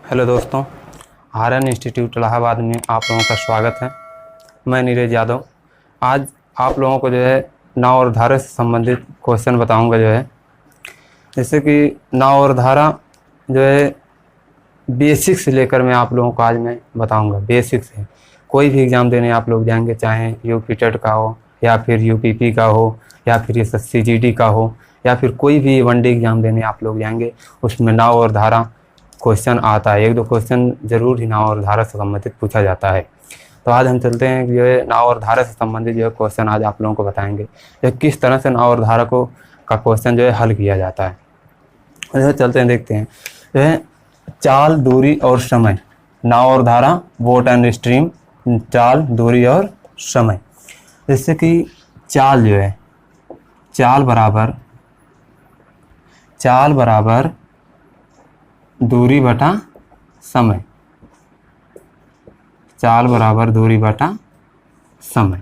Hello दोस्तों, Aryan institute Allahabad में आप लोगों का स्वागत है। मैं नीरज यादव। आज आप लोगों को जो है नाव और धारा से संबंधित क्वेश्चन बताऊंगा। जो है जैसे कि नाव और धारा जो है बेसिक्स से लेकर मैं आप लोगों को आज मैं बताऊंगा। बेसिक्स है, कोई भी एग्ज़ाम देने आप लोग जाएंगे, चाहे यूपी टेट का हो या फिर यूपीपी का हो या फिर एसएससी जीडी का हो या फिर कोई भी वनडे एग्ज़ाम देने आप लोग जाएंगे, उसमें नाव और धारा क्वेश्चन आता है। एक दो क्वेश्चन जरूर ही नाव और धारा से संबंधित पूछा जाता है। तो आज हम चलते हैं जो है नाव और धारा से संबंधित जो है क्वेश्चन आज आप लोगों को बताएंगे, जो किस तरह से नाव और धारा को का क्वेश्चन जो है हल किया जाता है। जो चलते हैं देखते हैं। जो है चाल, दूरी और समय, नाव और धारा, बोट एंड स्ट्रीम, चाल, दूरी और समय। जैसे कि चाल जो है, चाल बराबर दूरी बटा समय, चाल बराबर दूरी बटा समय,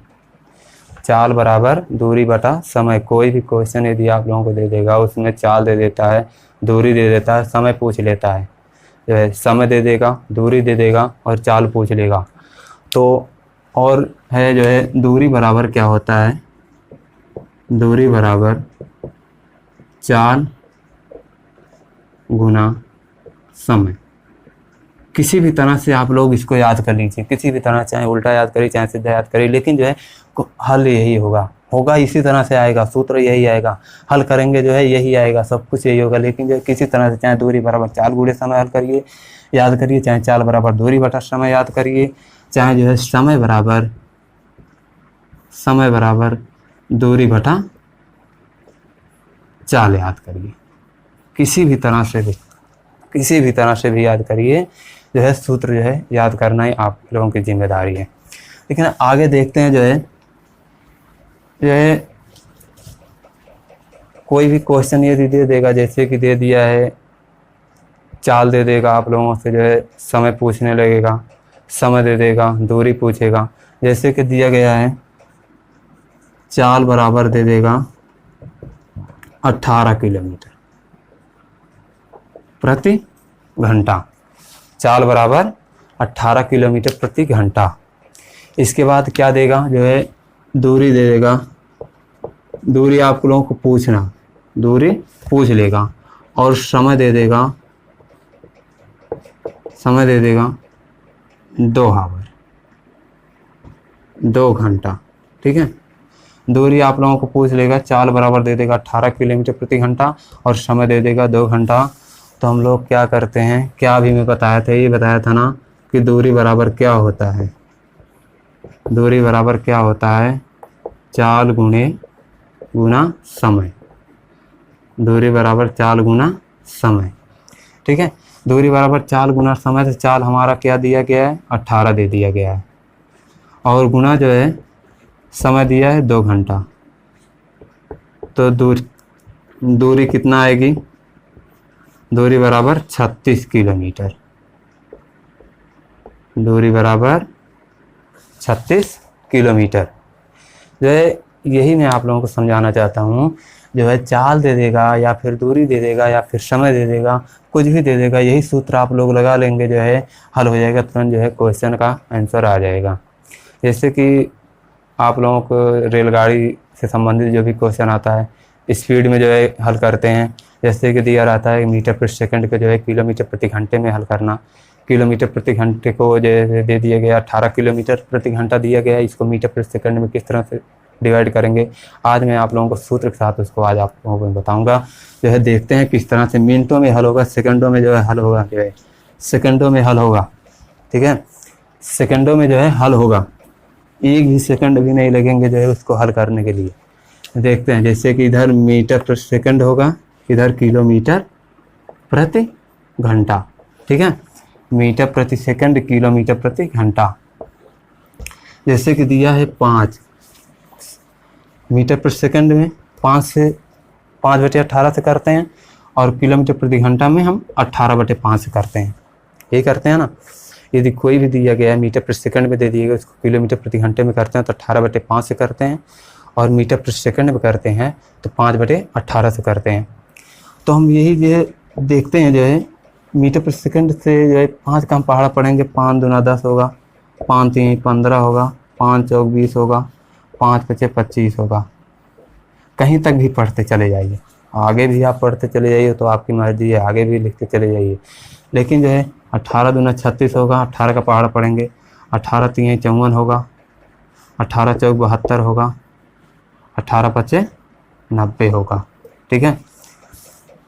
चाल बराबर दूरी बटा समय। कोई भी क्वेश्चन यदि आप लोगों को दे देगा, उसमें चाल दे देता है, दूरी दे देता है, समय पूछ लेता है। जो है समय दे देगा, दूरी दे देगा और चाल पूछ लेगा। तो और है जो है दूरी बराबर क्या होता है, दूरी बराबर चाल गुना समय। किसी भी तरह से आप लोग इसको याद कर लीजिए, किसी भी तरह, चाहे उल्टा याद करिए चाहे सीधा याद करिए, लेकिन जो है हल यही होगा इसी तरह से आएगा, सूत्र यही आएगा, हल करेंगे जो है यही आएगा, सब कुछ यही होगा। लेकिन जो है किसी तरह से, चाहे दूरी बराबर चाल गुणे समय हल करिए, याद करिए, चाहे चाल बराबर दूरी बटा समय याद करिए, चाहे जो है समय बराबर दूरी बटा चाल याद करिए। किसी भी तरह से भी याद करिए, जो है सूत्र जो है याद करना ही आप लोगों की जिम्मेदारी है। लेकिन आगे देखते हैं। जो है कोई भी क्वेश्चन यदि दे देगा, जैसे कि दे दिया है चाल दे देगा, आप लोगों से जो है समय पूछने लगेगा, समय दे देगा, दूरी पूछेगा। जैसे कि दिया गया है चाल बराबर दे देगा 18 किलोमीटर प्रति घंटा, चाल बराबर 18 किलोमीटर प्रति घंटा। इसके बाद क्या देगा, जो है दूरी दे देगा, दूरी आप लोगों को पूछना, दूरी पूछ लेगा और समय दे देगा 2 आवर, 2 घंटा। ठीक है, दूरी आप लोगों को पूछ लेगा, चाल बराबर दे देगा 18 किलोमीटर प्रति घंटा और समय दे देगा 2 घंटा। तो हम लोग क्या करते हैं, क्या अभी मैं बताया था, ये बताया था ना कि दूरी बराबर क्या होता है, दूरी बराबर क्या होता है, चाल गुना समय, दूरी बराबर चाल गुना समय। ठीक है, दूरी बराबर चाल गुना समय। तो चाल हमारा क्या दिया गया है, 18 दे दिया गया है, और गुना जो है समय दिया है 2 घंटा। तो दूरी कितना आएगी, दूरी बराबर 36 किलोमीटर, दूरी बराबर 36 किलोमीटर। जो है यही मैं आप लोगों को समझाना चाहता हूँ। जो है चाल दे देगा या फिर दूरी दे देगा या फिर समय दे देगा, कुछ भी दे देगा, यही सूत्र आप लोग लगा लेंगे, जो है हल हो जाएगा, तुरंत जो है क्वेश्चन का आंसर आ जाएगा। जैसे कि आप लोगों को रेलगाड़ी से संबंधित जो भी क्वेश्चन आता है, स्पीड में जो है हल करते हैं। जैसे कि दिया रहता है मीटर प्रति सेकंड को जो है किलोमीटर प्रति घंटे में हल करना। किलोमीटर प्रति घंटे को जो है दे दिया गया 18 किलोमीटर प्रति घंटा दिया गया, इसको मीटर प्रति सेकंड में किस तरह से डिवाइड करेंगे, आज मैं आप लोगों को सूत्र के साथ उसको आज आप लोगों को बताऊंगा। जो है देखते हैं किस तरह से मिनटों में हल होगा, सेकंडों में जो है हल होगा, जो है सेकंडों में हल होगा। ठीक है, सेकंडों में जो है हल होगा, एक भी सेकंड भी नहीं लगेंगे जो है उसको हल करने के लिए। देखते हैं, जैसे कि इधर मीटर प्रति सेकंड होगा, इधर किलोमीटर प्रति घंटा। ठीक है, मीटर प्रति सेकंड, किलोमीटर प्रति घंटा। जैसे कि दिया है 5 मीटर प्रति सेकंड में 5/18 से करते हैं, और किलोमीटर प्रति घंटा में हम 18/5 से करते हैं, यही करते हैं ना। यदि कोई भी दिया गया है मीटर प्रति सेकंड में दे दिएगा, उसको किलोमीटर प्रति घंटे में करते हैं तो 18/5 से करते हैं, और मीटर प्रति सेकंड में करते हैं तो 5/18 से करते हैं। तो हम यही जो है देखते हैं, जो है मीटर प्रति सेकंड से जो है 5 का हम पहाड़ा पढ़ेंगे, 5 दूना 10 होगा, 5 3 15 होगा, 5 चौक 20 होगा, 5 पचे 25 होगा। कहीं तक भी पढ़ते चले जाइए, आगे भी आप पढ़ते चले जाइए तो आपकी मर्जी है, आगे भी लिखते चले जाइए। लेकिन जो है 18 दूना 36 होगा, 18 का पहाड़ा पढ़ेंगे, 18 3 54 होगा, 18 चौक 72 होगा, 18 पचे 90 होगा। ठीक है,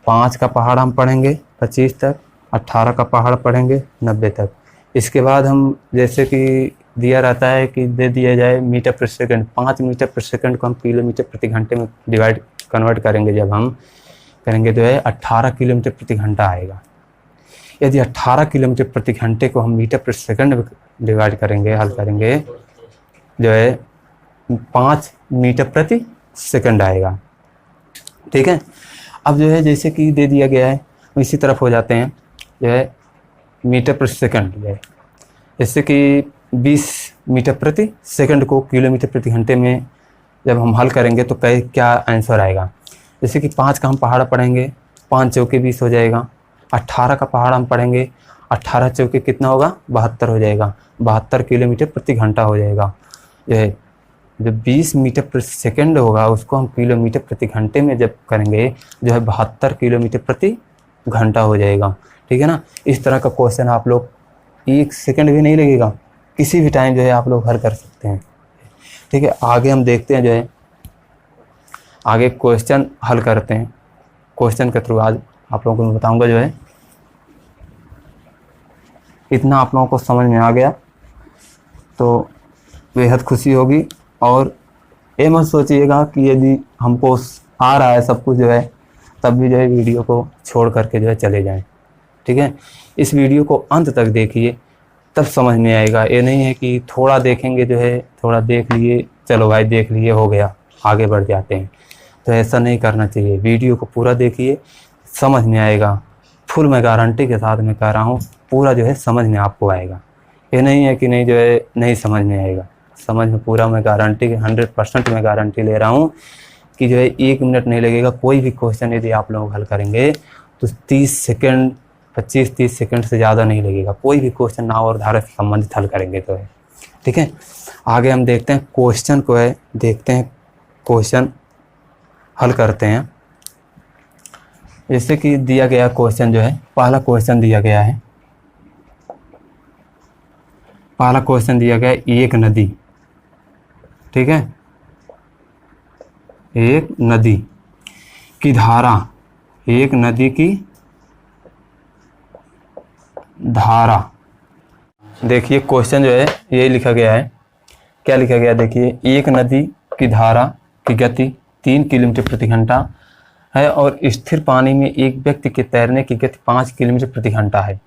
5 का पहाड़ हम पढ़ेंगे 25 तक, 18 का पहाड़ पढ़ेंगे 90 तक। इसके बाद हम जैसे कि दिया रहता है कि दे दिया जाए मीटर प्रति सेकंड, 5 मीटर प्रति सेकंड को हम किलोमीटर प्रति घंटे में कन्वर्ट करेंगे। जब हम करेंगे तो है 18 किलोमीटर प्रति घंटा आएगा। यदि 18 किलोमीटर प्रति घंटे को हम मीटर प्रति सेकंड में डिवाइड करेंगे, हल करेंगे, जो है 5 मीटर प्रति सेकंड आएगा। ठीक है, अब जो है जैसे कि दे दिया गया है इसी तरफ हो जाते हैं, जो है मीटर प्रति सेकंड, जो है जैसे कि 20 मीटर प्रति सेकंड को किलोमीटर प्रति घंटे में जब हम हल करेंगे तो क्या आंसर आएगा। जैसे कि 5 का हम पहाड़ा पढ़ेंगे, 5 चौके 20 हो जाएगा। 18 का पहाड़ा हम पढ़ेंगे, 18 चौके कितना होगा, 72 हो जाएगा, 72 किलोमीटर प्रति घंटा हो जाएगा। ये जो 20 मीटर प्रति सेकंड होगा उसको हम किलोमीटर प्रति घंटे में जब करेंगे जो है 72 किलोमीटर प्रति घंटा हो जाएगा। ठीक है ना, इस तरह का क्वेश्चन आप लोग 1 सेकंड भी नहीं लगेगा, किसी भी टाइम जो है आप लोग हल कर सकते हैं। ठीक है, आगे हम देखते हैं, जो है आगे क्वेश्चन हल करते हैं। क्वेश्चन के थ्रू आज आप लोगों को मैं बताऊंगा। जो है इतना आप लोगों को समझ में आ गया तो बेहद खुशी होगी। और ये मत सोचिएगा कि यदि हमको आ रहा है सब कुछ जो है तब भी जो है वीडियो को छोड़ करके जो है चले जाएं। ठीक है, इस वीडियो को अंत तक देखिए, तब समझ में आएगा। ये नहीं है कि थोड़ा देखेंगे, जो है थोड़ा देख लिए, चलो भाई देख लिए हो गया, आगे बढ़ जाते हैं, तो ऐसा नहीं करना चाहिए। वीडियो को पूरा देखिए, समझ में आएगा। फुल मैं गारंटी के साथ मैं कह रहा हूँ, पूरा जो है समझ में आपको आएगा। ये नहीं है कि नहीं जो है नहीं समझ में आएगा, समझ में पूरा मैं गारंटी 100% मैं गारंटी ले रहा हूँ कि जो है 1 मिनट नहीं लगेगा। कोई भी क्वेश्चन यदि आप लोग हल करेंगे तो 30 सेकंड 25-30 सेकंड से ज़्यादा नहीं लगेगा। कोई भी क्वेश्चन नाव और धारा से संबंधित हल करेंगे तो है। ठीक है, आगे हम देखते हैं क्वेश्चन को है, देखते हैं क्वेश्चन हल करते हैं। जैसे कि दिया गया क्वेश्चन, जो है पहला क्वेश्चन दिया गया है, पहला क्वेश्चन दिया गया है एक नदी। ठीक है, एक नदी की धारा, एक नदी की धारा। देखिए क्वेश्चन जो है यही लिखा गया है। क्या लिखा गया, देखिए एक नदी की धारा की गति 3 किलोमीटर प्रति घंटा है और स्थिर पानी में एक व्यक्ति के तैरने की गति 5 किलोमीटर प्रति घंटा है।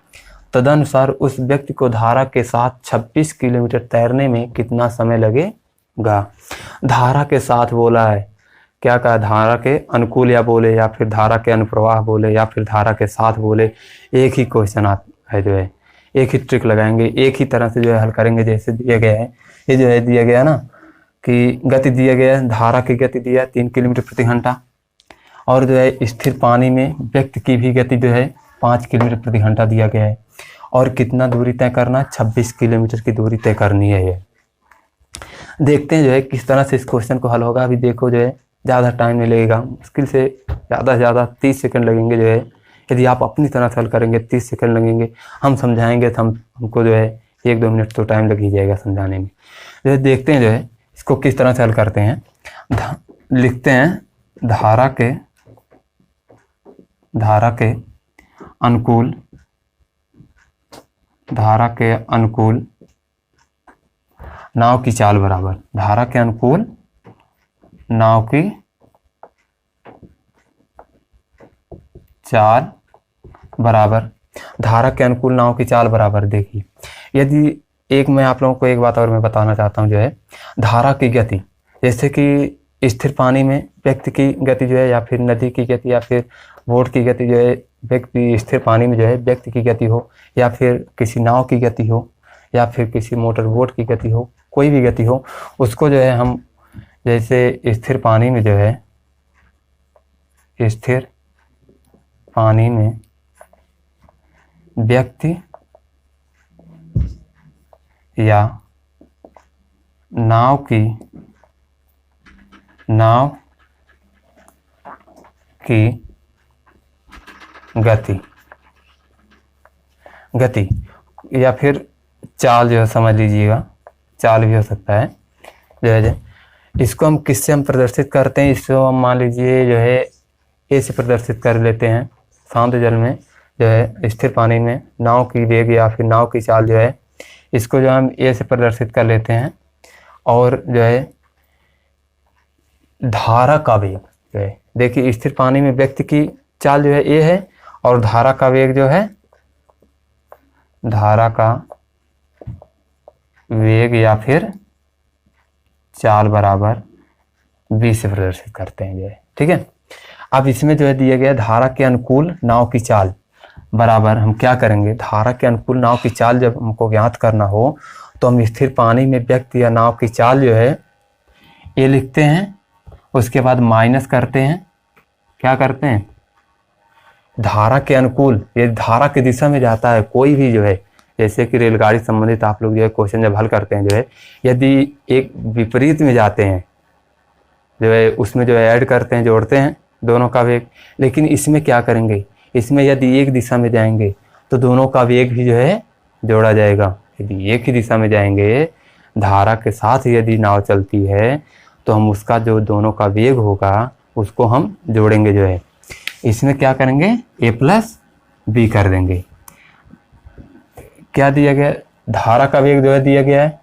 तदनुसार उस व्यक्ति को धारा के साथ 26 किलोमीटर तैरने में कितना समय लगेगा। धारा के साथ बोला है, क्या कहा, धारा के अनुकूल या बोले या फिर धारा के अनुप्रवाह बोले या फिर धारा के साथ बोले, एक ही क्वेश्चन है। जो है एक ही ट्रिक लगाएंगे, एक ही तरह से जो है हल करेंगे। जैसे दिया गया है, ये जो है दिया गया ना कि गति दिया गया है, धारा की गति दिया 3 किलोमीटर प्रति घंटा और जो है स्थिर पानी में व्यक्ति की भी गति जो है 5 किलोमीटर प्रति घंटा दिया गया है और कितना दूरी तय करना, 26 किलोमीटर की दूरी तय करनी है। ये देखते हैं जो है किस तरह से इस क्वेश्चन को हल होगा। अभी देखो जो है ज़्यादा टाइम नहीं लगेगा, मुश्किल से ज़्यादा 30 सेकंड लगेंगे। जो है यदि आप अपनी तरह से हल करेंगे 30 सेकंड लगेंगे, हम समझाएंगे तो हमको जो है 1-2 मिनट तो टाइम लग ही जाएगा समझाने में। जो है देखते हैं जो है इसको किस तरह से हल करते हैं। लिखते हैं धारा के अनुकूल, धारा के अनुकूल नाव की चाल बराबर, धारा के अनुकूल नाव की चाल बराबर, धारा के अनुकूल नाव की चाल बराबर। देखिए यदि एक मैं आप लोगों को एक बात और मैं बताना चाहता हूँ, जो है धारा की गति, जैसे कि स्थिर पानी में व्यक्ति की गति जो है या फिर नदी की गति या फिर बोट की गति, जो है व्यक्ति स्थिर पानी में जो है व्यक्ति की गति हो या फिर किसी नाव की गति हो या फिर किसी मोटर बोट की गति हो, कोई भी गति हो, उसको जो है हम जैसे स्थिर पानी में जो है, स्थिर पानी में व्यक्ति या नाव की गति या फिर चाल जो है, समझ लीजिएगा, चाल भी हो सकता है जो है। इसको हम किससे हम प्रदर्शित करते हैं? इसको हम मान लीजिए जो है ए से प्रदर्शित कर लेते हैं। शांत जल में जो है, स्थिर पानी में नाव की वेग या फिर नाव की चाल जो है, इसको जो हम ए से प्रदर्शित कर लेते हैं। और जो है धारा का वेग जो है, देखिए स्थिर पानी में व्यक्ति की चाल जो है ए है, और धारा का वेग जो है, धारा का वेग या फिर चाल बराबर बी से प्रदर्शित करते हैं जो है। ठीक है, अब इसमें जो है दिया गया धारा के अनुकूल नाव की चाल बराबर हम क्या करेंगे? धारा के अनुकूल नाव की चाल जब हमको ज्ञात करना हो तो हम स्थिर पानी में व्यक्ति या नाव की चाल जो है ये लिखते हैं, उसके बाद माइनस करते हैं। क्या करते हैं? धारा के अनुकूल, ये धारा की दिशा में जाता है कोई भी जो है, जैसे कि रेलगाड़ी संबंधित आप लोग जो है क्वेश्चन जब हल करते हैं जो है, यदि एक विपरीत में जाते हैं जो है, उसमें जो है ऐड करते हैं, जोड़ते हैं दोनों का वेग। लेकिन इसमें क्या करेंगे? इसमें यदि एक दिशा में जाएंगे तो दोनों का वेग भी जो है जोड़ा जाएगा। यदि एक ही दिशा में जाएंगे, धारा के साथ यदि नाव चलती है, तो हम उसका जो दोनों का वेग होगा उसको हम जोड़ेंगे जो है। इसमें क्या करेंगे? ए प्लस बी कर देंगे। क्या दिया गया? धारा का वेग जो है दिया गया है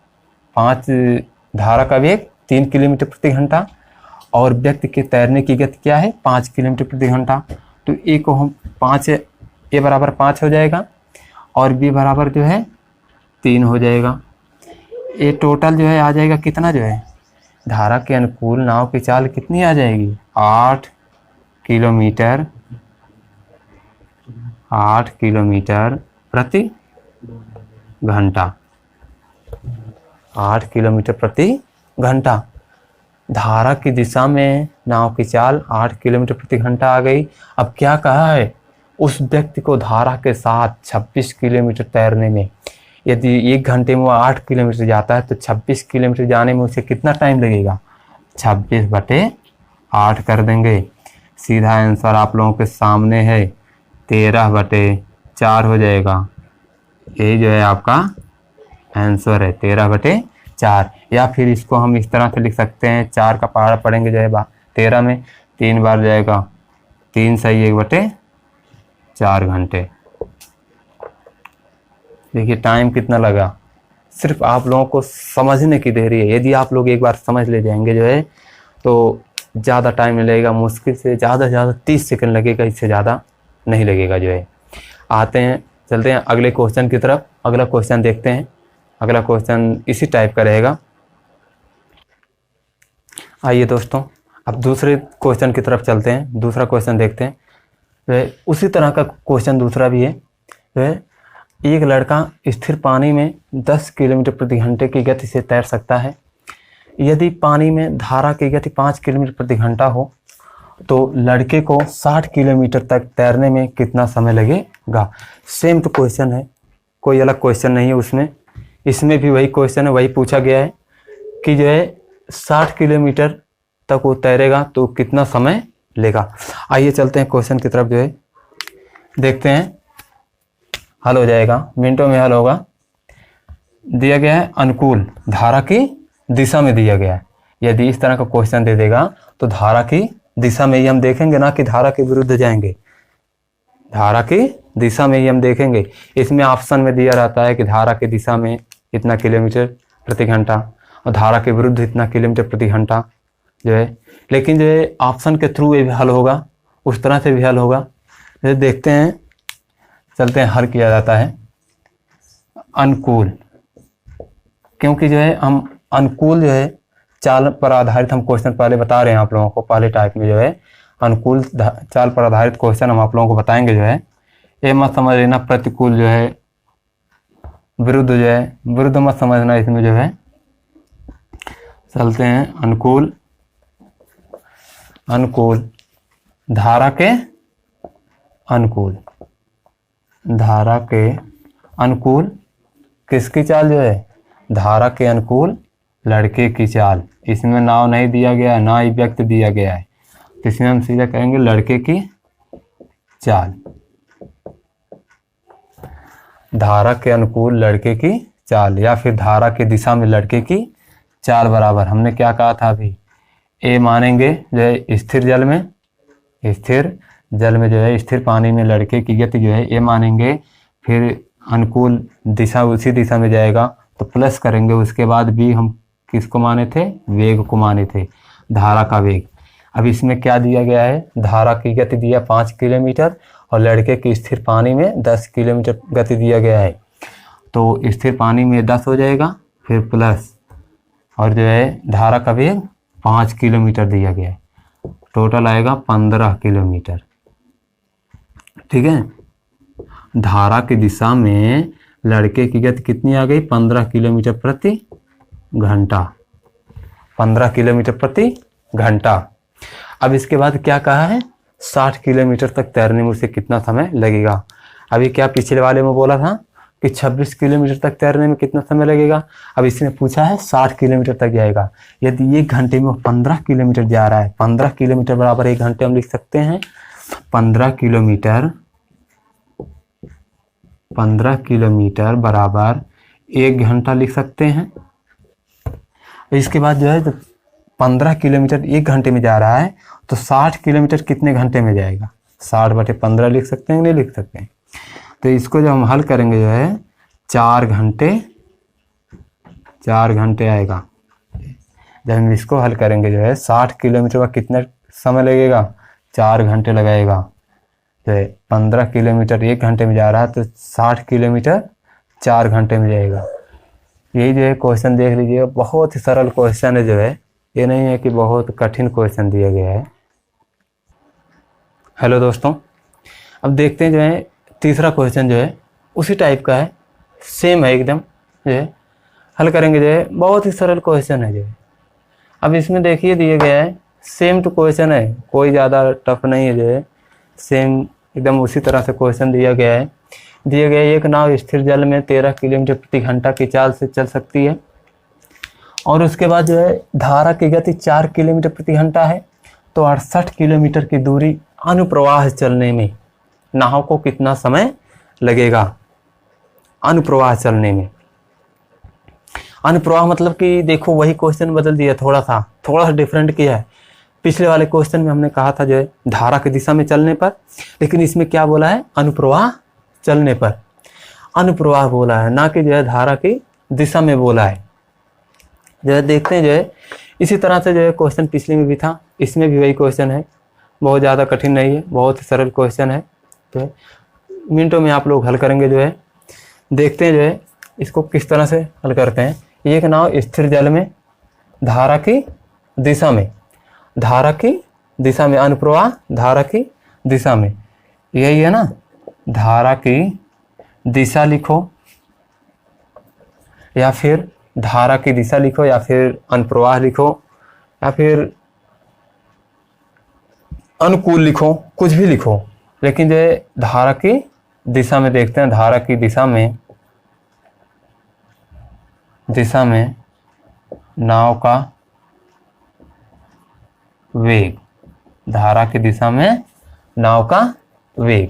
5, धारा का वेग 3 किलोमीटर प्रति घंटा, और व्यक्ति के तैरने की गति क्या है? 5 किलोमीटर प्रति घंटा। तो ए को हम 5, ए बराबर 5 हो जाएगा, और बी बराबर जो है 3 हो जाएगा। ये टोटल जो है आ जाएगा कितना जो है? धारा के अनुकूल नाव की चाल कितनी आ जाएगी? 8 किलोमीटर प्रति घंटा। 8 किलोमीटर प्रति घंटा। धारा की दिशा में नाव की चाल 8 किलोमीटर प्रति घंटा आ गई। अब क्या कहा है? उस व्यक्ति को धारा के साथ 26 किलोमीटर तैरने में, यदि 1 घंटे में वो 8 किलोमीटर जाता है तो 26 किलोमीटर जाने में उसे कितना टाइम लगेगा? 26/8 कर देंगे। सीधा आंसर आप लोगों के सामने है, 13/4 हो जाएगा। यही जो है आपका आंसर है, 13/4। या फिर इसको हम इस तरह से लिख सकते हैं, 4 का पहाड़ा पढ़ेंगे जो है 13 में 3 बार जाएगा, 3 सही 1/4 घंटे। देखिए टाइम कितना लगा, सिर्फ आप लोगों को समझने की देरी है। यदि आप लोग एक बार समझ ले जाएंगे जो है तो ज़्यादा टाइम नहीं लगेगा, मुश्किल से ज़्यादा 30 सेकंड लगेगा, इससे ज़्यादा नहीं लगेगा जो है। आते हैं, चलते हैं अगले क्वेश्चन की तरफ। अगला क्वेश्चन देखते हैं। अगला क्वेश्चन इसी टाइप का रहेगा। आइए दोस्तों, अब दूसरे क्वेश्चन की तरफ चलते हैं। दूसरा क्वेश्चन देखते हैं। वह उसी तरह का क्वेश्चन दूसरा भी है। वह एक लड़का स्थिर पानी में 10 किलोमीटर प्रति घंटे की गति से तैर सकता है। यदि पानी में धारा की गति 5 किलोमीटर प्रति घंटा हो तो लड़के को 60 किलोमीटर तक तैरने में कितना समय लगेगा? सेम तो क्वेश्चन है, कोई अलग क्वेश्चन नहीं है उसमें। इसमें भी वही क्वेश्चन है, वही पूछा गया है कि जो है 60 किलोमीटर तक वो तैरेगा तो कितना समय लेगा। आइए चलते हैं क्वेश्चन की तरफ, जो है देखते हैं। हल हो जाएगा, मिनटों में हल होगा। दिया गया है अनुकूल धारा की दिशा में दिया गया है। यदि इस तरह का क्वेश्चन दे देगा तो धारा की दिशा में ही हम देखेंगे, ना कि धारा के विरुद्ध जाएंगे। धारा की दिशा में ही हम देखेंगे। इसमें ऑप्शन में दिया रहता है कि धारा की दिशा में इतना किलोमीटर प्रति घंटा और धारा के विरुद्ध इतना किलोमीटर प्रति घंटा जो है। लेकिन जो है ऑप्शन के थ्रू ये भी हल होगा, उस तरह से भी हल होगा। जैसे देखते हैं, चलते हैं, हल किया जाता है अनुकूल। क्योंकि जो है हम अनुकूल जो है चाल पर आधारित हम क्वेश्चन पहले बता रहे हैं आप लोगों को। पहले टाइप में जो है अनुकूल चाल पर आधारित क्वेश्चन हम आप लोगों को बताएंगे जो है। ये मत समझ लेना प्रतिकूल जो है, विरुद्ध जो है, विरुद्ध मत समझना इसमें जो है। चलते हैं अनुकूल, अनुकूल धारा के अनुकूल, धारा के अनुकूल किसकी चाल जो है, धारा के अनुकूल लड़के की चाल। इसमें नाव नहीं दिया गया है, ना ही व्यक्ति दिया गया है, तो इसमें हम सीधा कहेंगे लड़के की चाल। धारा के अनुकूल लड़के की चाल या फिर धारा की दिशा में लड़के की चाल बराबर, हमने क्या कहा था अभी, ए मानेंगे जो है स्थिर जल में, स्थिर जल में जो है स्थिर पानी में लड़के की गति जो है ए मानेंगे, फिर अनुकूल दिशा उसी दिशा में जाएगा तो प्लस करेंगे, उसके बाद बी हम किसको माने थे, वेग को माने थे, धारा का वेग। अब इसमें क्या दिया गया है, धारा की गति दिया 5 किलोमीटर और लड़के की स्थिर पानी में 10 किलोमीटर गति दिया गया है, तो स्थिर पानी में 10 हो जाएगा, फिर प्लस और जो है धारा का वेग 5 किलोमीटर दिया गया है, टोटल आएगा 15 किलोमीटर। ठीक है, धारा की दिशा में लड़के की गति कितनी आ गई, 15 किलोमीटर प्रति घंटा, 15 किलोमीटर प्रति घंटा। अब इसके बाद क्या कहा है, 60 किलोमीटर तक तैरने में उसे कितना समय लगेगा। अभी क्या पिछले वाले में बोला था कि 26 किलोमीटर तक तैरने में कितना समय लगेगा, अब इसने पूछा है 60 किलोमीटर तक जाएगा। यदि 1 घंटे में 15 किलोमीटर जा रहा है, 15 किलोमीटर बराबर 1 घंटे हम लिख सकते हैं, 15 किलोमीटर बराबर 1 घंटा लिख सकते हैं। इसके बाद जो है जब 15 किलोमीटर 1 घंटे में जा रहा है तो 60 किलोमीटर कितने घंटे में जाएगा, 60/15 लिख सकते हैं, नहीं लिख सकते हैं। तो इसको जब हम हल करेंगे जो है 4 घंटे आएगा। जब हम इसको हल करेंगे जो है 60 किलोमीटर का कितना समय लगेगा, 4 घंटे लगाएगा। तो 15 किलोमीटर 1 घंटे में जा रहा है तो 60 किलोमीटर 4 घंटे में जाएगा। यही जो है क्वेश्चन देख लीजिए, बहुत ही सरल क्वेश्चन है, जो है ये नहीं है कि बहुत कठिन क्वेश्चन दिया गया है। हेलो दोस्तों, अब देखते हैं जो है तीसरा क्वेश्चन जो है उसी टाइप का है, सेम है एकदम, जो है हल करेंगे। जो है बहुत ही सरल क्वेश्चन है जो है। अब इसमें देखिए दिया गया है सेम टू क्वेश्चन है, कोई ज़्यादा टफ नहीं है, जो है सेम एकदम उसी तरह से क्वेश्चन दिया गया है। दिया गया है एक नाव स्थिर जल में 13 किलोमीटर प्रति घंटा की चाल से चल सकती है और उसके बाद जो है धारा की गति 4 किलोमीटर प्रति घंटा है, तो 68 किलोमीटर की दूरी अनुप्रवाह चलने में नाव को कितना समय लगेगा। अनुप्रवाह चलने में, अनुप्रवाह मतलब कि देखो वही क्वेश्चन बदल दिया, थोड़ा सा डिफरेंट किया है। पिछले वाले क्वेश्चन में हमने कहा था जो है धारा की दिशा में चलने पर, लेकिन इसमें क्या बोला है, अनुप्रवाह चलने पर। अनुप्रवाह बोला है, ना कि जो है धारा की दिशा में बोला है। जो है देखते हैं जो है इसी तरह से जो है क्वेश्चन पिछले में भी था, इसमें भी वही क्वेश्चन है, बहुत ज़्यादा कठिन नहीं है, बहुत ही सरल क्वेश्चन है। तो मिनटों में आप लोग हल करेंगे। जो है देखते हैं जो है इसको किस तरह से हल करते हैं। एक नाव स्थिर जल में धारा की दिशा में, अनुप्रवाह धारा की दिशा में, यही है ना, धारा की दिशा लिखो या फिर धारा की दिशा लिखो या फिर अनुप्रवाह लिखो या फिर अनुकूल लिखो, कुछ भी लिखो, लेकिन जो है धारा की दिशा में देखते हैं। धारा की दिशा में नाव का वेग, धारा की दिशा में नाव का वेग,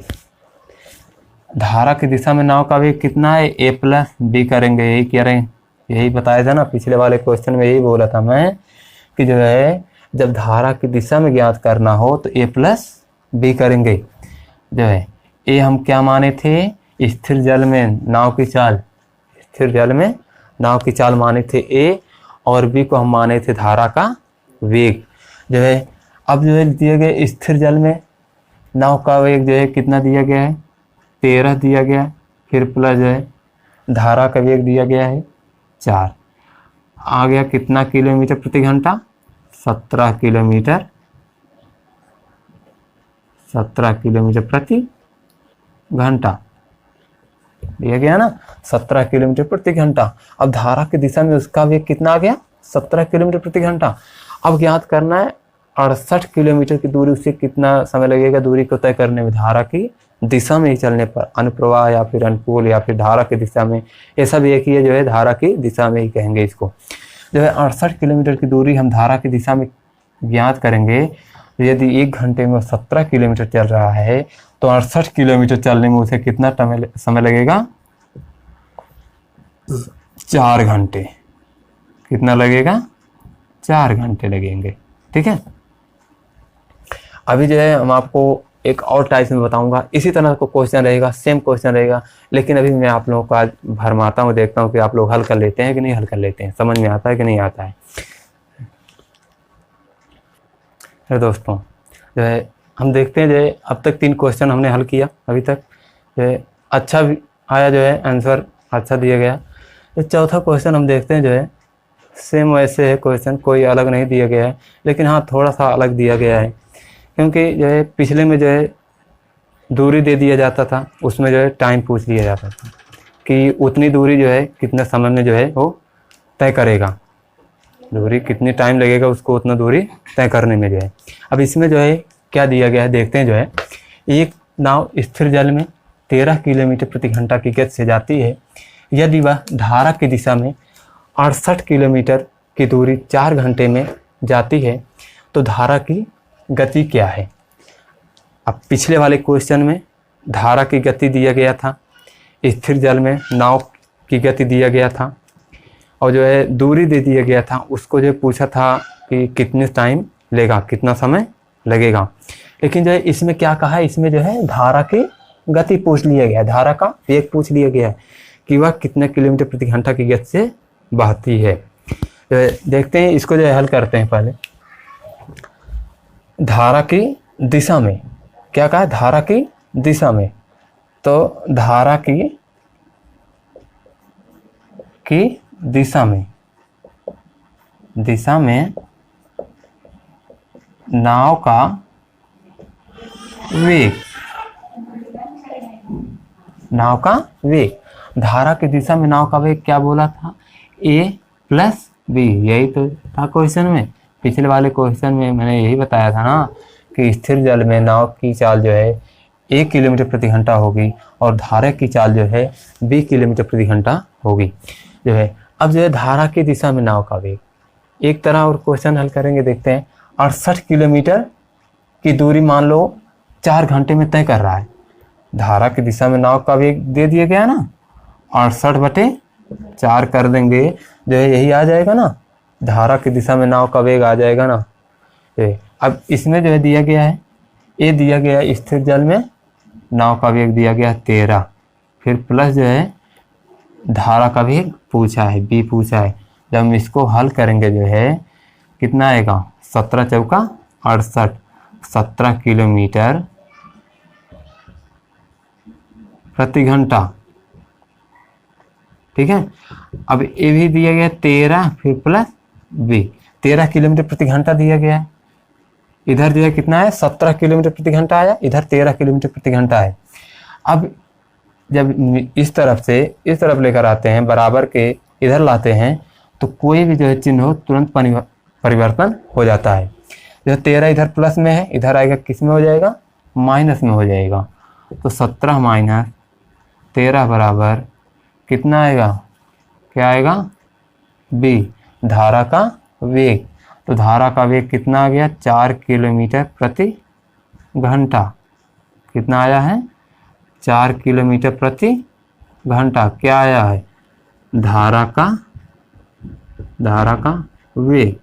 धारा की दिशा में नाव का वेग कितना है, a+b करेंगे, यही कह रहे हैं, यही बताया था ना पिछले वाले क्वेश्चन में, यही बोला था मैं कि जो है जब धारा की दिशा में ज्ञात करना हो तो a+b करेंगे। जो है ए हम क्या माने थे, स्थिर जल में नाव की चाल, स्थिर जल में नाव की चाल माने थे ए, और बी को हम माने थे धारा का वेग। जो है अब जो है दिए गए स्थिर जल में नाव का वेग जो है कितना दिया गया है, 13 दिया गया है, फिर प्लस जो है धारा का वेग दिया गया है 4, आ गया कितना किलोमीटर प्रति घंटा, 17 किलोमीटर प्रति घंटा दिया गया ना, 17 किलोमीटर प्रति घंटा। अब धारा की दिशा में उसका वेग कितना आ गया, 17 किलोमीटर प्रति घंटा। अब ज्ञात करना है 68 किलोमीटर की दूरी, उससे कितना समय लगेगा दूरी को तय करने में, धारा की दिशा में ही चलने पर, अनुप्रवाह या फिर अनुकूल या फिर धारा की दिशा में, ये सब एक ही है, जो है धारा की दिशा में ही कहेंगे इसको। जो है 68 किलोमीटर की दूरी हम धारा की दिशा में ज्ञात करेंगे। यदि 1 घंटे में 17 किलोमीटर चल रहा है तो 68 किलोमीटर चलने में उसे कितना समय लगेगा? 4 घंटे। कितना लगेगा? 4 घंटे लगेंगे। ठीक है। अभी जो है हम आपको एक और टाइप में बताऊंगा, इसी तरह का क्वेश्चन रहेगा, सेम क्वेश्चन रहेगा, लेकिन अभी मैं आप लोगों को आज भरमाता हूँ, देखता हूँ कि आप लोग हल कर लेते हैं कि नहीं हल कर लेते हैं, समझ में आता है कि नहीं आता है। अरे दोस्तों, जो है हम देखते हैं, जो है अब तक 3 क्वेश्चन हमने हल किया अभी तक, जो है अच्छा भी आया, जो है आंसर अच्छा दिया गया। तो चौथा क्वेश्चन हम देखते हैं, जो है सेम वैसे है क्वेश्चन, कोई अलग नहीं दिया गया है, लेकिन हाँ थोड़ा सा अलग दिया गया है, क्योंकि जो है पिछले में जो है दूरी दे दिया जाता था, उसमें जो है टाइम पूछ लिया जाता था कि उतनी दूरी जो है कितने समय में जो है वो तय करेगा, दूरी कितनी टाइम लगेगा उसको उतना दूरी तय करने में। जो है अब इसमें जो है क्या दिया गया है देखते हैं। जो है एक नाव स्थिर जल में 13 किलोमीटर प्रति घंटा की गति से जाती है। यदि वह धारा की दिशा में 68 किलोमीटर की दूरी 4 घंटे में जाती है तो धारा की गति क्या है? अब पिछले वाले क्वेश्चन में धारा की गति दिया गया था, स्थिर जल में नाव की गति दिया गया था, और जो है दूरी दे दिया गया था, उसको जो पूछा था कि कितने टाइम लेगा, कितना समय लगेगा। लेकिन जो है इसमें क्या कहा है, इसमें जो है धारा की गति पूछ लिया गया, धारा का वेग पूछ लिया गया कि वह कितने किलोमीटर प्रति घंटा की गति से बहती है। देखते हैं इसको, जो है हल करते हैं। पहले धारा की दिशा में क्या कहा, धारा की दिशा में, तो धारा की दिशा में नाव का वेग, धारा की दिशा में नाव का वेग क्या बोला था? a+b। यही तो था क्वेश्चन में, पिछले वाले क्वेश्चन में मैंने यही बताया था ना कि स्थिर जल में नाव की चाल जो है 1 किलोमीटर प्रति घंटा होगी और धारा की चाल जो है 20 किलोमीटर प्रति घंटा होगी। जो है अब जो है धारा की दिशा में नाव का वेग, एक तरह और क्वेश्चन हल करेंगे, देखते हैं। 68 किलोमीटर की दूरी मान लो 4 घंटे में तय कर रहा है, धारा की दिशा में नाव का वेग दे दिया गया ना, 68/4 कर देंगे, जो है यही आ जाएगा ना, धारा की दिशा में नाव का वेग आ जाएगा ना। अब इसमें जो है दिया गया है, ये दिया गया स्थिर जल में नाव का वेग दिया गया 13, फिर प्लस जो है धारा का वेग पूछा है, b पूछा है। जब हम इसको हल करेंगे जो है कितना आएगा, 17×4 68, 17 किलोमीटर प्रति घंटा। ठीक है। अब ये भी दिया गया 13 फिर प्लस b, 13 किलोमीटर प्रति घंटा दिया गया है। इधर जो है कितना है, 17 किलोमीटर प्रति घंटा आया, इधर 13 किलोमीटर प्रति घंटा है। अब जब इस तरफ से इस तरफ लेकर आते हैं, बराबर के इधर लाते हैं, तो कोई भी जो है चिन्ह हो तुरंत परिवर्तन हो जाता है। जो 13 इधर प्लस में है, इधर आएगा किस में हो जाएगा, माइनस में हो जाएगा। तो 17 - 13 बराबर कितना आएगा, क्या आएगा, b, धारा का वेग। तो धारा का वेग कितना आ गया, 4 किलोमीटर प्रति घंटा। कितना आया है, 4 किलोमीटर प्रति घंटा। क्या आया है, धारा का वेग।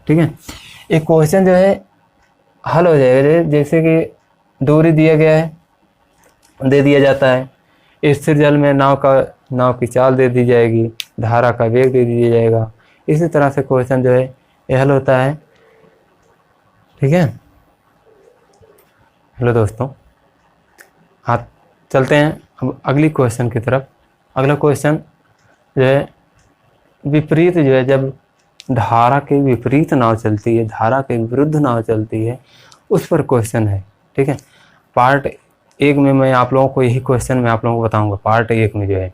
ठीक है। एक क्वेश्चन जो है हल हो जाएगा, जैसे कि दूरी दिया गया है, दे दिया जाता है, स्थिर जल में नाव की चाल दे दी जाएगी, धारा का वेग दे दिया जाएगा। इसी तरह से क्वेश्चन जो है ये हल होता है। ठीक है। हेलो दोस्तों, आप चलते हैं अब अगली क्वेश्चन की तरफ। अगला क्वेश्चन जो है विपरीत, जो है जब धारा के विपरीत नाव चलती है, धारा के विरुद्ध नाव चलती है, उस पर क्वेश्चन है। ठीक है। पार्ट 1 में मैं आप लोगों को यही क्वेश्चन मैं आप लोगों को बताऊंगा। पार्ट 1 में जो है,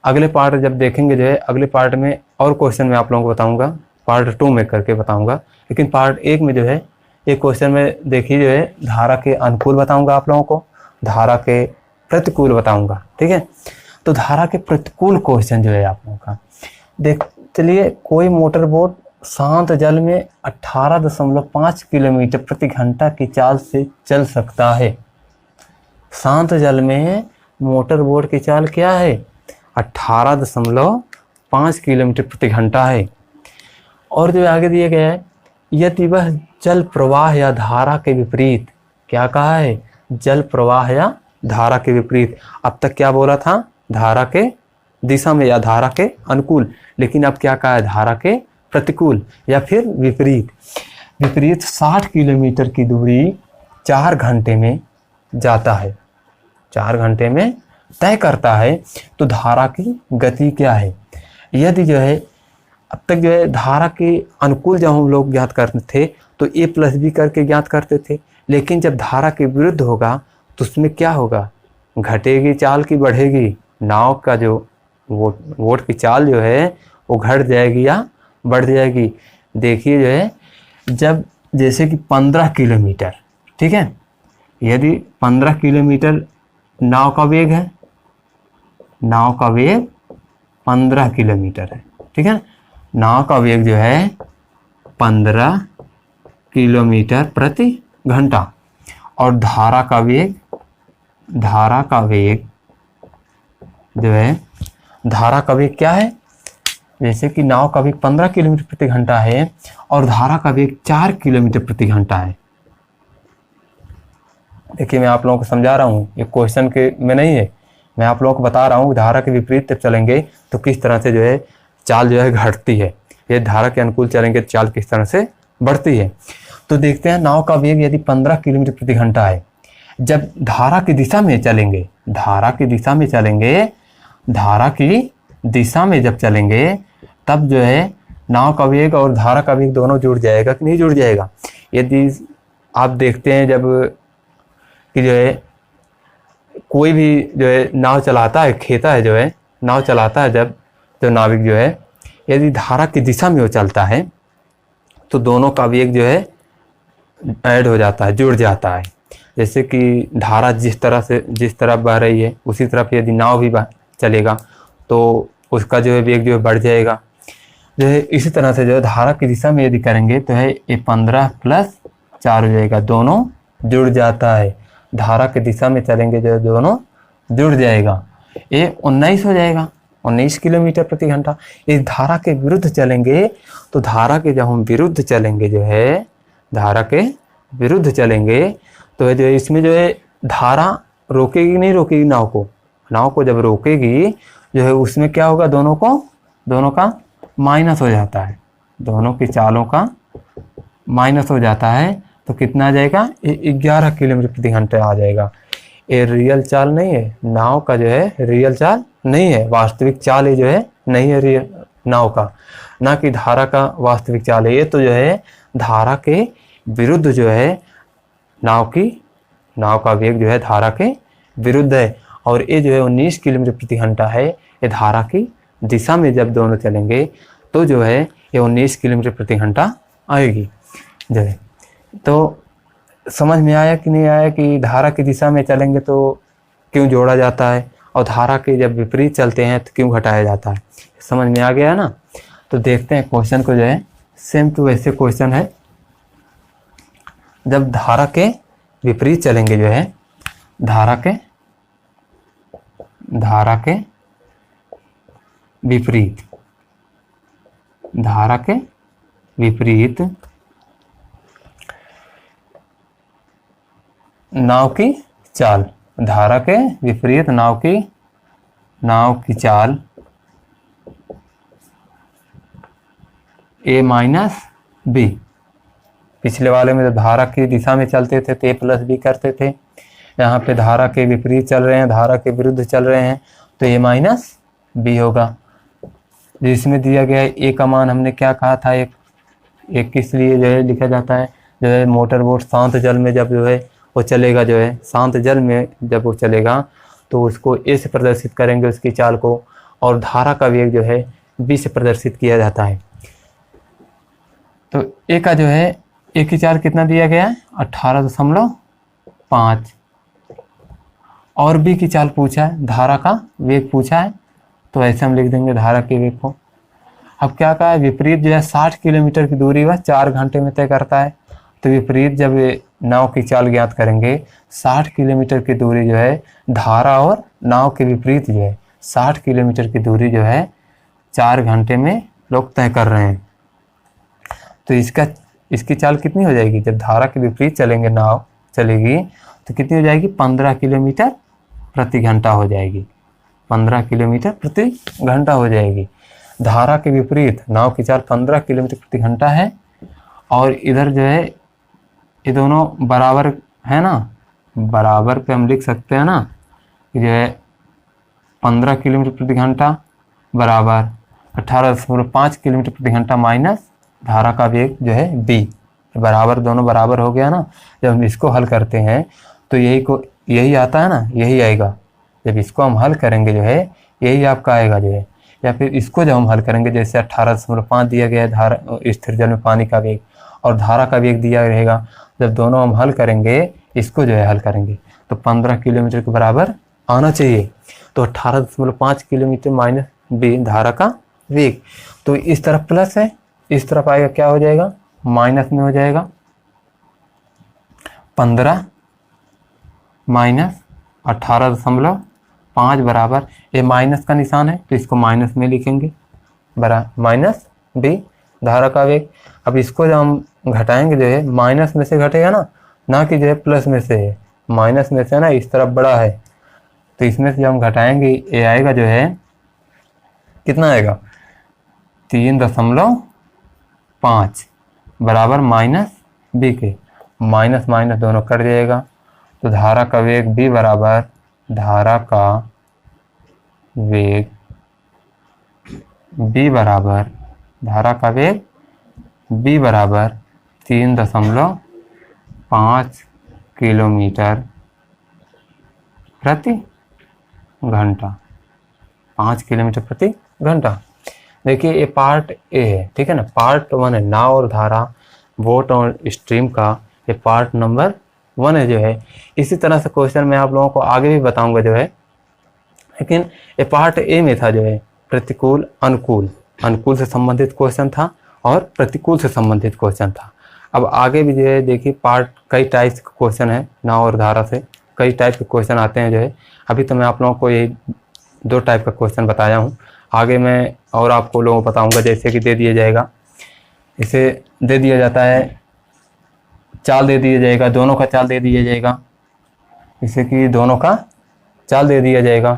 अगले पार्ट जब देखेंगे जो है, अगले पार्ट में और क्वेश्चन मैं आप लोगों को बताऊंगा, पार्ट 2 में करके बताऊंगा। लेकिन पार्ट 1 में जो है एक क्वेश्चन में देखिए जो है धारा के अनुकूल बताऊंगा आप लोगों को, धारा के प्रतिकूल बताऊंगा, ठीक है। तो धारा के प्रतिकूल क्वेश्चन जो है आप लोगों का देख चलिए, कोई मोटर बोट शांत जल में 18.5 किलोमीटर प्रति घंटा की चाल से चल सकता है। शांत जल में मोटर बोट की चाल क्या है? 18.5 किलोमीटर प्रति घंटा है। और जो आगे दिया गया है, यदि वह जल प्रवाह या धारा के विपरीत, क्या कहा है? जल प्रवाह या धारा के विपरीत। अब तक क्या बोला था? धारा के दिशा में या धारा के अनुकूल, लेकिन अब क्या कहा है? धारा के प्रतिकूल या फिर विपरीत। विपरीत 60 किलोमीटर की दूरी 4 घंटे में जाता है, 4 घंटे में तय करता है, तो धारा की गति क्या है? यदि जो है अब तक जो है धारा के अनुकूल जब हम लोग ज्ञात करते थे तो a प्लस बी करके ज्ञात करते थे, लेकिन जब धारा के विरुद्ध होगा तो उसमें क्या होगा? घटेगी चाल की बढ़ेगी? नाव का जो वोट की चाल जो है वो घट जाएगी या बढ़ जाएगी? देखिए जो है, जब जैसे कि 15 किलोमीटर, ठीक है, यदि 15 किलोमीटर नाव का वेग है, नाव का वेग 15 किलोमीटर है, ठीक है, नाव का वेग जो है 15 किलोमीटर प्रति घंटा, और धारा का वेग जो है, धारा का वेग क्या है? जैसे कि नाव का वेग 15 किलोमीटर प्रति घंटा है और धारा का वेग 4 किलोमीटर प्रति घंटा है। देखिए मैं आप लोगों को समझा रहा हूँ, ये क्वेश्चन के में नहीं है, मैं आप लोगों को बता रहा हूँ धारा के विपरीत जब चलेंगे तो किस तरह से जो है चाल जो है घटती है, ये धारा के अनुकूल चलेंगे तो चाल किस तरह से बढ़ती है। तो देखते हैं, नाव का वेग यदि 15 किलोमीटर प्रति घंटा है, जब धारा की दिशा में चलेंगे, धारा की दिशा में चलेंगे, धारा की दिशा में जब चलेंगे तब जो है नाव का वेग और धारा का वेग दोनों जुड़ जाएगा कि नहीं जुड़ जाएगा? यदि आप देखते हैं जब कि जो है कोई भी जो है नाव चलाता है, खेता है जो है नाव चलाता है, जब जो नाविक जो है यदि धारा की दिशा में वो चलता है तो दोनों का वेग जो है ऐड हो जाता है, जुड़ जाता है। जैसे कि धारा जिस तरफ बह रही है उसी तरफ यदि नाव भी चलेगा तो उसका जो है वेग जो है बढ़ जाएगा। जो है इसी तरह से जो है धारा की दिशा में यदि करेंगे तो है ये 15 + 4 हो जाएगा, दोनों जुड़ जाता है। धारा की दिशा में चलेंगे जो है दोनों जुड़ जाएगा, ये 19 हो जाएगा, 19 किलोमीटर प्रति घंटा। इस धारा के विरुद्ध चलेंगे तो धारा के जब हम विरुद्ध चलेंगे जो है, धारा के विरुद्ध चलेंगे तो जो है इसमें जो है धारा रोकेगी नहीं रोकेगी नाव को जब रोकेगी जो है उसमें क्या होगा? दोनों का माइनस हो जाता है, दोनों की चालों का माइनस हो जाता है, तो कितना आ जाएगा? 11 किलोमीटर प्रति घंटा आ जाएगा। ये रियल चाल नहीं है, नाव का जो है रियल चाल नहीं है, वास्तविक चाल ये जो है नहीं है रियल नाव का, ना कि धारा का वास्तविक चाल है। ये तो जो है धारा के विरुद्ध जो है नाव का वेग जो है धारा के विरुद्ध है, और ये जो है 19 किलोमीटर प्रति घंटा है। ये धारा की दिशा में जब दोनों चलेंगे तो जो है ये 19 किलोमीटर प्रति घंटा आएगी जो है। तो समझ में आया कि नहीं आया कि धारा की दिशा में चलेंगे तो क्यों जोड़ा जाता है और धारा के जब विपरीत चलते हैं तो क्यों घटाया जाता है? समझ में आ गया ना? तो देखते हैं क्वेश्चन को जो है, सेम टू वैसे क्वेश्चन है। जब धारा के विपरीत चलेंगे जो है, धारा के विपरीत नाव की चाल, धारा के विपरीत नाव की चाल a - b। पिछले वाले में तो धारा की दिशा में चलते थे तो a + b करते थे, यहाँ पे धारा के विपरीत चल रहे हैं, धारा के विरुद्ध चल रहे हैं तो a - b होगा। जिसमें दिया गया है a का मान हमने क्या कहा था, एक किस लिए जो है लिखा जाता है, जो है मोटर बोट शांत जल में जब जो है वो चलेगा, जो है शांत जल में जब वो चलेगा तो उसको a से प्रदर्शित करेंगे उसकी चाल को, और धारा का वेग जो है b से प्रदर्शित किया जाता है। तो a का जो है ए की चाल कितना दिया गया है 18.5 और बी की चाल पूछा है, धारा का वेग पूछा है, तो ऐसे हम लिख देंगे धारा के वेग को। अब क्या कहा है, विपरीत जो है 60 किलोमीटर की दूरी वह 4 घंटे में तय करता है। तो विपरीत जब नाव की चाल ज्ञात करेंगे, 60 किलोमीटर की दूरी जो है धारा और नाव के विपरीत जो है 60 किलोमीटर की दूरी जो है 4 घंटे में लोग तय कर रहे हैं। तो इसकी चाल कितनी हो जाएगी, जब धारा के विपरीत चलेंगे, नाव चलेगी तो कितनी हो जाएगी 15 किलोमीटर प्रति घंटा हो जाएगी, 15 किलोमीटर प्रति घंटा हो जाएगी। धारा के विपरीत नाव की चाल 15 किलोमीटर प्रति घंटा है और इधर जो है ये दोनों बराबर है ना, बराबर पे हम लिख सकते हैं ना कि जो है 15 किलोमीटर प्रति घंटा बराबर 18.5 किलोमीटर प्रति घंटा माइनस धारा का वेग जो है b, बराबर दोनों बराबर हो गया ना। जब हम इसको हल करते हैं तो यही आता है ना, यही आएगा। जब इसको हम हल करेंगे जो है यही आपका आएगा जो है, या फिर इसको जब हम हल करेंगे, जैसे 18.5 दिया गया है धारा स्थिर जल में पानी का वेग और धारा का वेग दिया रहेगा, जब दोनों हम हल करेंगे, इसको जो है हल करेंगे तो 15 किलोमीटर के बराबर आना चाहिए। तो 18.5 किलोमीटर माइनस बी धारा का वेग, तो इस तरफ प्लस है, इस तरफ आएगा क्या हो जाएगा माइनस में हो जाएगा। 15 माइनस 18.5 बराबर, ये माइनस का निशान है तो इसको माइनस में लिखेंगे, माइनस बी धारा का वेग। अब इसको जब हम घटाएंगे जो है माइनस में से घटेगा ना कि जो है प्लस में से है, माइनस में से ना इस तरफ बड़ा है तो इसमें से जब हम घटाएंगे ये आएगा जो है कितना आएगा 3.5 बराबर माइनस बी के, माइनस माइनस दोनों कट जाएगा तो धारा का वेग बी बराबर धारा का वेग बी बराबर धारा का वेग बी बराबर 3.5 किलोमीटर प्रति घंटा, 5 किलोमीटर प्रति घंटा। देखिए ये पार्ट ए है, ठीक है ना, पार्ट 1 है नाव और धारा, बोट और स्ट्रीम का, ये पार्ट नंबर 1 है जो है। इसी तरह से क्वेश्चन मैं आप लोगों को आगे भी बताऊंगा जो है, लेकिन ये पार्ट ए में था जो है प्रतिकूल अनुकूल, अनुकूल से संबंधित क्वेश्चन था और प्रतिकूल से संबंधित क्वेश्चन था। अब आगे भी जो है देखिए पार्ट कई टाइप्स के क्वेश्चन है, नाव और धारा से कई टाइप के क्वेश्चन आते हैं जो है। अभी तो मैं आप लोगों को यही 2 टाइप का क्वेश्चन बताया हूँ, आगे मैं और आपको लोगों को बताऊंगा। जैसे कि दे दिया जाएगा, इसे दे दिया जाता है चाल दे दिया जाएगा, दोनों का चाल दे दिया जाएगा, जैसे कि दोनों का चाल दे दिया जाएगा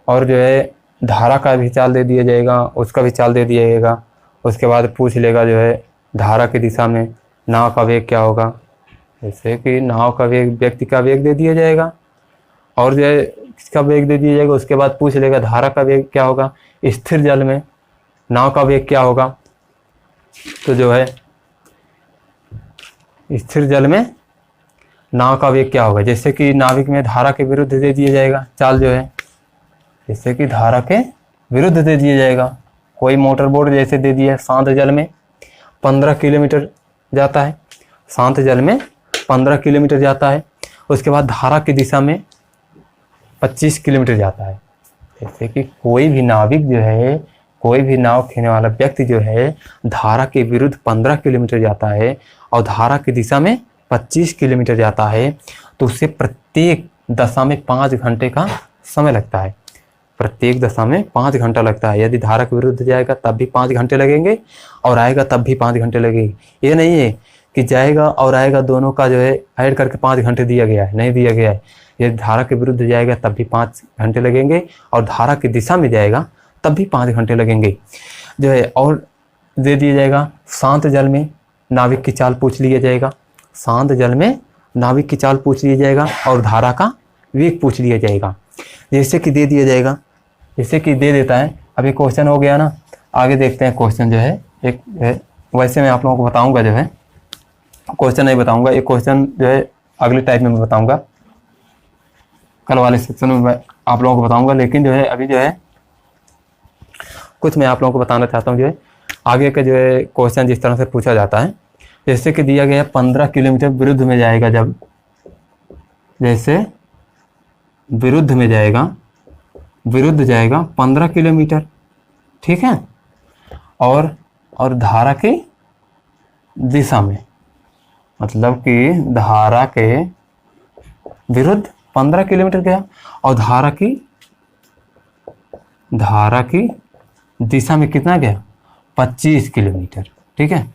और जो है धारा का भी चाल दे दिया जाएगा, उसका भी चाल दे दिया जाएगा। उसके बाद पूछ लेगा जो है धारा की दिशा में नाव का वेग क्या होगा, जैसे कि नाव का वेग व्यक्ति का वेग दे दिया जाएगा और जो है किसका वेग दे दिया जाएगा। उसके बाद पूछ लेगा धारा का वेग क्या होगा, स्थिर जल में नाव का वेग क्या होगा, तो जो है स्थिर जल में नाव का वेग क्या होगा। जैसे कि नाविक में धारा के विरुद्ध दे दिया जाएगा चाल जो है, जैसे कि धारा के विरुद्ध दे दिया जाएगा। कोई मोटर बोट जैसे दे दिया शांत जल में 15 किलोमीटर जाता है, शांत जल में 15 किलोमीटर जाता है। उसके बाद धारा की दिशा में 25 किलोमीटर जाता है। जैसे कि कोई भी नाविक जो है, कोई भी नाव खेने वाला व्यक्ति जो है धारा के विरुद्ध 15 किलोमीटर जाता है और धारा की दिशा में 25 किलोमीटर जाता है, तो उससे प्रत्येक दशा में 5 घंटे का समय लगता है, प्रत्येक दशा में 5 घंटा लगता है। यदि धारा के विरुद्ध जाएगा तब भी 5 घंटे लगेंगे और आएगा तब भी 5 घंटे लगेंगे। ये नहीं है कि जाएगा और आएगा दोनों का जो है ऐड करके 5 घंटे दिया गया है, नहीं दिया गया है। यदि धारा के विरुद्ध जाएगा तब भी 5 घंटे लगेंगे और धारा की दिशा में जाएगा तब भी 5 घंटे लगेंगे जो है। और दे दिया जाएगा शांत जल में नाविक की चाल पूछ लिया जाएगा, शांत जल में नाविक की चाल पूछ लिया जाएगा और धारा का वेग पूछ लिया जाएगा। जैसे कि दे दिया जाएगा, जैसे कि दे देता है। अभी क्वेश्चन हो गया ना, आगे देखते हैं क्वेश्चन जो है एक है, वैसे मैं आप लोगों को बताऊंगा जो है, क्वेश्चन नहीं बताऊंगा, एक क्वेश्चन जो है अगले टाइप में मैं बताऊंगा, कल वाले सेक्शन में मैं आप लोगों को बताऊंगा। लेकिन जो है अभी जो है कुछ मैं आप लोगों को बताना चाहता हूँ जो है आगे का जो है क्वेश्चन जिस तरह से पूछा जाता है जैसे कि दिया गया 15 किलोमीटर विरुद्ध में जाएगा, जब जैसे विरुद्ध में जाएगा, विरुद्ध जाएगा 15 किलोमीटर, ठीक है। और धारा की दिशा में, मतलब कि धारा के विरुद्ध 15 किलोमीटर गया और धारा की दिशा में कितना गया, 25 किलोमीटर, ठीक है।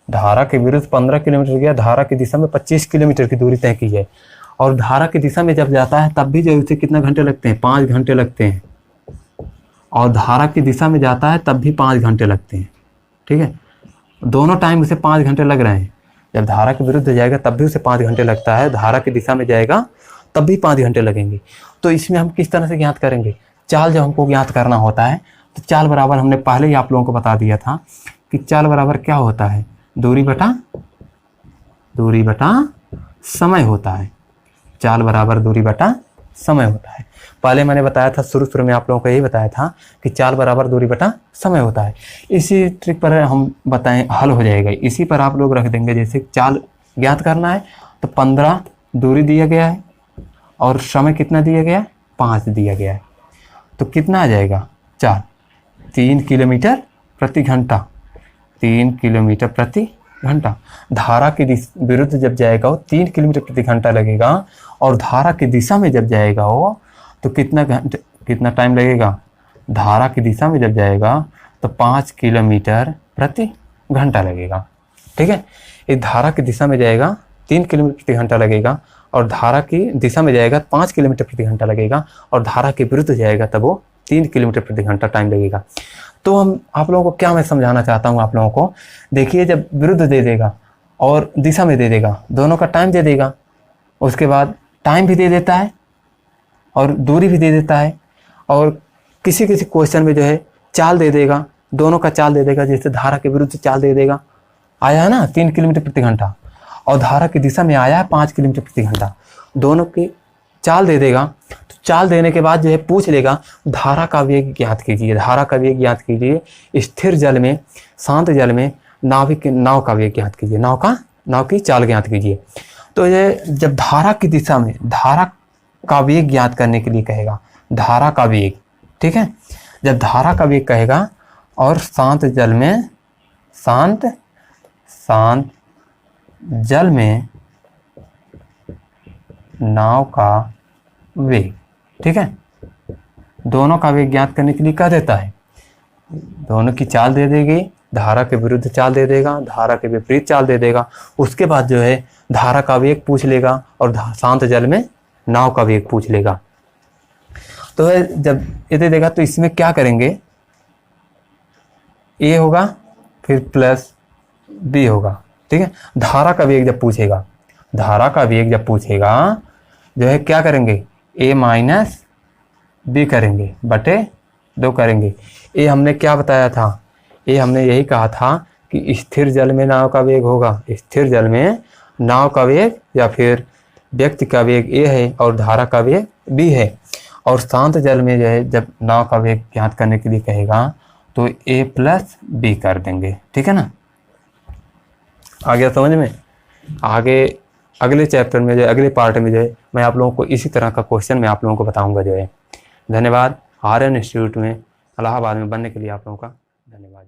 धारा के विरुद्ध 15 किलोमीटर गया, धारा की दिशा में 25 किलोमीटर की दूरी तय की है। और धारा की दिशा में जब जाता है तब भी जो उसे कितना घंटे लगते हैं, 5 घंटे लगते हैं। और धारा की दिशा में जाता है तब भी 5 घंटे लगते हैं, ठीक है। दोनों टाइम उसे 5 घंटे लग रहे हैं। जब धारा के विरुद्ध जाएगा तब भी उसे 5 घंटे लगता है, धारा की दिशा में जाएगा तब भी 5 घंटे लगेंगे। तो इसमें हम किस तरह से ज्ञात करेंगे, चाल जब हमको ज्ञात करना होता है तो चाल बराबर हमने पहले ही आप लोगों को बता दिया था कि चाल बराबर क्या होता है, दूरी बटा समय होता है। चाल बराबर दूरी बटा समय होता है। पहले मैंने बताया था, शुरू में आप लोगों को यही बताया था कि चाल बराबर दूरी बटा समय होता है। इसी ट्रिक पर हम बताएं, हल हो जाएगा। इसी पर आप लोग रख देंगे, जैसे चाल ज्ञात करना है तो 15 दूरी दिया गया है और समय कितना दिया गया है, 5 दिया गया है। तो कितना आ जाएगा, 4, 3 किलोमीटर प्रति घंटा, 3 किलोमीटर प्रति घंटा। धारा की विरुद्ध जब जाएगा वो 3 किलोमीटर प्रति घंटा लगेगा और धारा की दिशा में जब जाएगा वो तो कितना टाइम लगेगा, धारा की दिशा में जब जाएगा तो 5 किलोमीटर प्रति घंटा लगेगा, ठीक है। इस धारा की दिशा में जाएगा 3 किलोमीटर प्रति घंटा लगेगा और धारा की दिशा में जाएगा 5 किलोमीटर प्रति घंटा लगेगा और धारा के विरुद्ध जाएगा तब वो 3 किलोमीटर प्रति घंटा टाइम लगेगा। तो हम आप लोगों को क्या मैं समझाना चाहता हूँ आप लोगों को, देखिए जब विरुद्ध दे देगा और दिशा में दे देगा, दोनों का टाइम दे देगा, उसके बाद टाइम भी दे देता है और दूरी भी दे देता है, और किसी किसी क्वेश्चन में जो है चाल दे देगा, दोनों का चाल दे देगा। जैसे धारा के विरुद्ध चाल दे देगा, आया है ना 3 किलोमीटर प्रति घंटा, और धारा की दिशा में आया है 5 किलोमीटर प्रति घंटा, दोनों की चाल दे देगा। तो चाल देने के बाद जो है पूछ लेगा धारा का वेग ज्ञात कीजिए, धारा का वेग ज्ञात कीजिए, स्थिर जल में, शांत जल में नाव का वेग ज्ञात कीजिए, नाव की चाल ज्ञात कीजिए। तो ये जब धारा की दिशा में धारा का वेग ज्ञात करने के लिए कहेगा, धारा का वेग, ठीक है। जब धारा का वेग कहेगा और शांत जल में, शांत जल में नाव का वेग, ठीक है, दोनों का वेग ज्ञात करने के लिए कह देता है। दोनों की चाल दे देगी, धारा के विरुद्ध चाल दे देगा, धारा के विपरीत चाल दे देगा। उसके बाद जो है धारा का वेग पूछ लेगा और शांत जल में नाव का वेग पूछ लेगा। तो जब ये दे देगा तो इसमें क्या करेंगे, ए होगा फिर प्लस बी होगा, ठीक है। धारा का वेग जब पूछेगा, धारा का वेग जब पूछेगा जो है क्या करेंगे, ए माइनस बी करेंगे, बटे 2 करेंगे। ए हमने क्या बताया था, ए हमने यही कहा था कि स्थिर जल में नाव का वेग होगा, स्थिर जल में नाव का वेग या फिर व्यक्ति का वेग ए है और धारा का वेग बी है। और शांत जल में जो है जब नाव का वेग ज्ञात करने के लिए कहेगा तो ए प्लस बी कर देंगे, ठीक है ना। आ गया समझ में। आगे अगले चैप्टर में जो है, अगले पार्ट में जो है मैं आप लोगों को इसी तरह का क्वेश्चन मैं आप लोगों को बताऊंगा जो है। धन्यवाद। आर्यन इंस्टीट्यूट में इलाहाबाद में बनने के लिए आप लोगों का धन्यवाद।